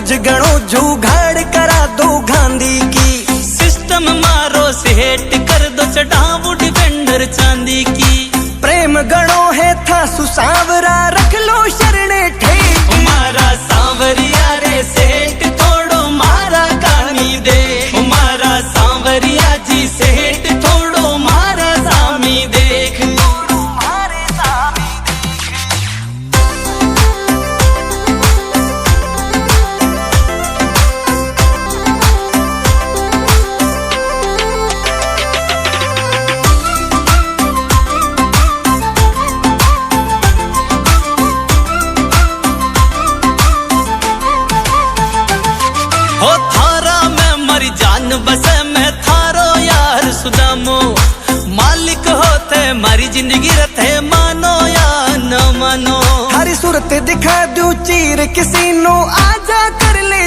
रोज गणो जुगाड़ करा दो गांधी की। सिस्टम मारो सेट कर दो चढ़ावो डिफेंडर चांदी की। प्रेम गणो है था सुसावरा रख लो शरणे ठेक। मारा सांवरिया रे सेठ थोड़ो मारा कानी दे। मारा सांवरिया जी सेठ थोड़ो मारा सामी देख। हो थारा मैं मरी जान बसे मैं थारो यार सुदामो। मालिक होते मारी जिंदगी रथे मानो या न मानो। हरी सूरत दिखा दूं चीर किसी नो आजा कर ले